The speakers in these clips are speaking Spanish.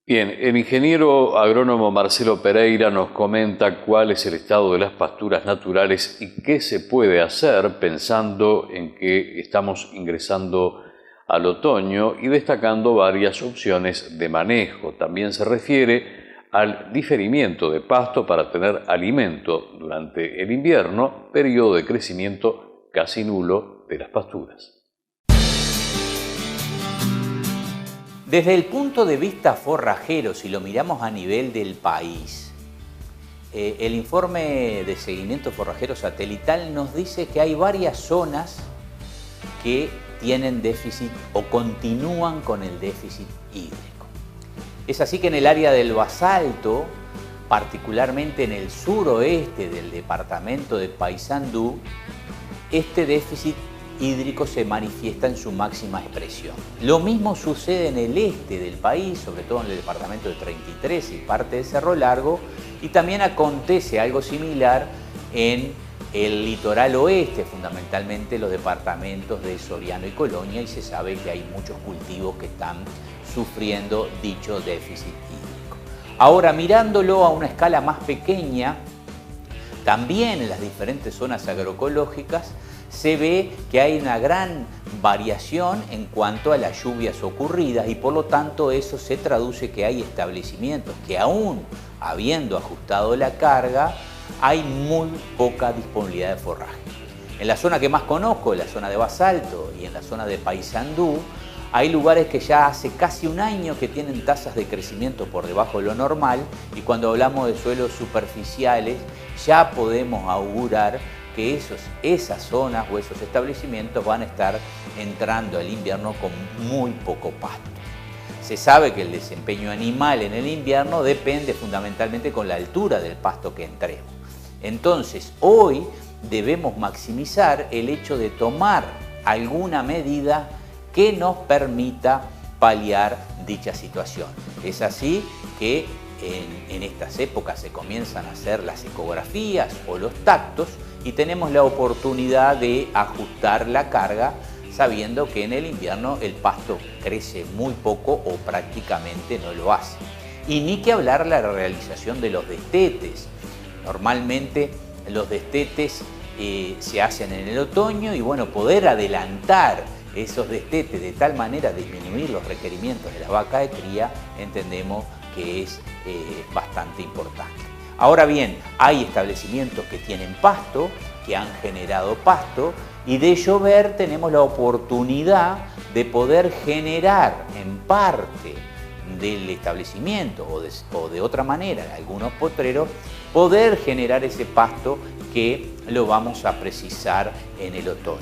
Bien, el ingeniero agrónomo Marcelo Pereira nos comenta cuál es el estado de las pasturas naturales y qué se puede hacer pensando en que estamos ingresando al otoño y destacando varias opciones de manejo. También se refiere al diferimiento de pasto para tener alimento durante el invierno, periodo de crecimiento casi nulo de las pasturas. Desde el punto de vista forrajero, si lo miramos a nivel del país, el informe de seguimiento forrajero satelital nos dice que hay varias zonas que tienen déficit o continúan con el déficit hídrico. Es así que en el área del basalto, particularmente en el suroeste del departamento de Paysandú, este déficit hídrico se manifiesta en su máxima expresión. Lo mismo sucede en el este del país, sobre todo en el departamento de 33 y parte de Cerro Largo, y también acontece algo similar en el litoral oeste, fundamentalmente los departamentos de Soriano y Colonia, y se sabe que hay muchos cultivos que están sufriendo dicho déficit hídrico. Ahora, mirándolo a una escala más pequeña, también en las diferentes zonas agroecológicas, se ve que hay una gran variación en cuanto a las lluvias ocurridas y por lo tanto eso se traduce que hay establecimientos que aún habiendo ajustado la carga, hay muy poca disponibilidad de forraje. En la zona que más conozco, en la zona de Basalto y en la zona de Paysandú, hay lugares que ya hace casi un año que tienen tasas de crecimiento por debajo de lo normal y cuando hablamos de suelos superficiales ya podemos augurar que esas zonas o esos establecimientos van a estar entrando al invierno con muy poco pasto. Se sabe que el desempeño animal en el invierno depende fundamentalmente con la altura del pasto que entremos. Entonces, hoy debemos maximizar el hecho de tomar alguna medida que nos permita paliar dicha situación. Es así que en estas épocas se comienzan a hacer las ecografías o los tactos y tenemos la oportunidad de ajustar la carga sabiendo que en el invierno el pasto crece muy poco o prácticamente no lo hace. Y ni que hablar la realización de los destetes. Normalmente los destetes se hacen en el otoño y bueno, poder adelantar esos destetes de tal manera disminuir los requerimientos de la vaca de cría, entendemos que es bastante importante. Ahora bien, hay establecimientos que tienen pasto, que han generado pasto, y de llover tenemos la oportunidad de poder generar en parte del establecimiento o de otra manera, en algunos potreros, poder generar ese pasto que lo vamos a precisar en el otoño.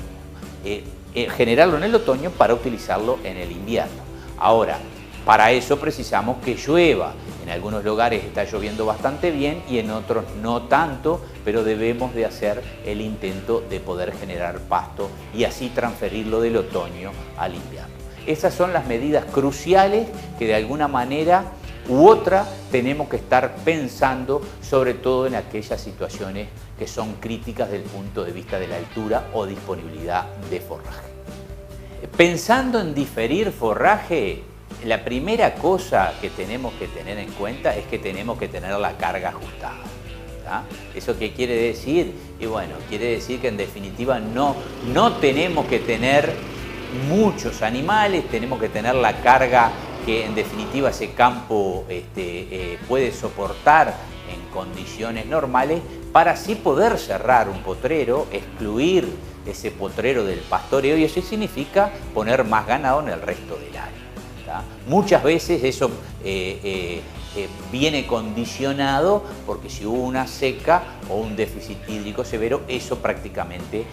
Generarlo en el otoño para utilizarlo en el invierno. Ahora, para eso precisamos que llueva. En algunos lugares está lloviendo bastante bien y en otros no tanto, pero debemos de hacer el intento de poder generar pasto y así transferirlo del otoño al invierno. Esas son las medidas cruciales que de alguna manera u otra tenemos que estar pensando, sobre todo en aquellas situaciones que son críticas desde el punto de vista de la altura o disponibilidad de forraje. Pensando en diferir forraje, la primera cosa que tenemos que tener en cuenta es que tenemos que tener la carga ajustada. ¿Tá? ¿Eso qué quiere decir? Y bueno, quiere decir que en definitiva no tenemos que tener muchos animales, tenemos que tener la carga que en definitiva ese campo puede soportar en condiciones normales para así poder cerrar un potrero, excluir ese potrero del pastoreo y eso significa poner más ganado en el resto del área. ¿Tá? Muchas veces eso viene condicionado porque si hubo una seca o un déficit hídrico severo, eso prácticamente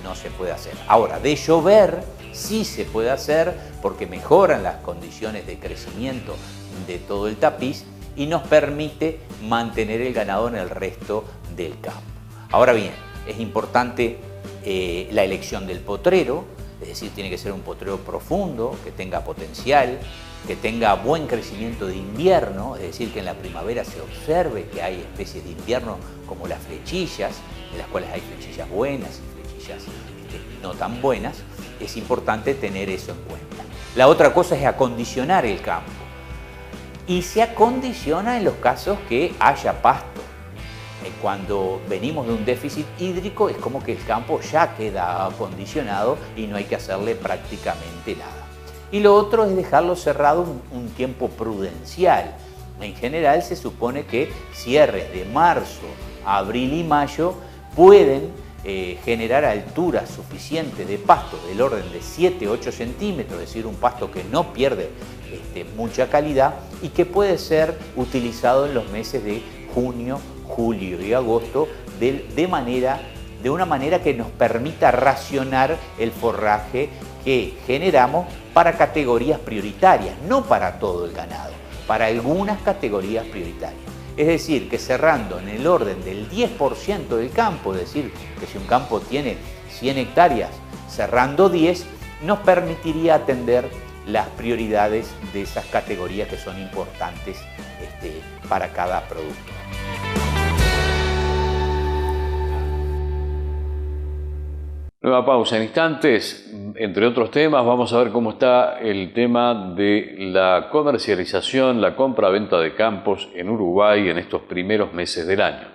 no se puede hacer. Ahora, de llover sí se puede hacer porque mejoran las condiciones de crecimiento de todo el tapiz y nos permite mantener el ganado en el resto del campo. Ahora bien, es importante la elección del potrero, es decir, tiene que ser un potrero profundo, que tenga potencial, que tenga buen crecimiento de invierno, es decir, que en la primavera se observe que hay especies de invierno como las flechillas, en las cuales hay flechillas buenas y flechillas no tan buenas, es importante tener eso en cuenta. La otra cosa es acondicionar el campo. y se acondiciona en los casos que haya pasto. Cuando venimos de un déficit hídrico es como que el campo ya queda acondicionado y no hay que hacerle prácticamente nada. Y lo otro es dejarlo cerrado un tiempo prudencial. En general se supone que cierres de marzo, abril y mayo pueden generar alturas suficientes de pasto del orden de 7-8 centímetros, es decir, un pasto que no pierde mucha calidad y que puede ser utilizado en los meses de junio, julio y agosto de una manera que nos permita racionar el forraje que generamos para categorías prioritarias, no para todo el ganado, para algunas categorías prioritarias. Es decir, que cerrando en el orden del 10% del campo, es decir, que si un campo tiene 100 hectáreas, cerrando 10, nos permitiría atender las prioridades de esas categorías que son importantes para cada producto. Nueva pausa en instantes. Entre otros temas, vamos a ver cómo está el tema de la comercialización, la compra-venta de campos en Uruguay en estos primeros meses del año.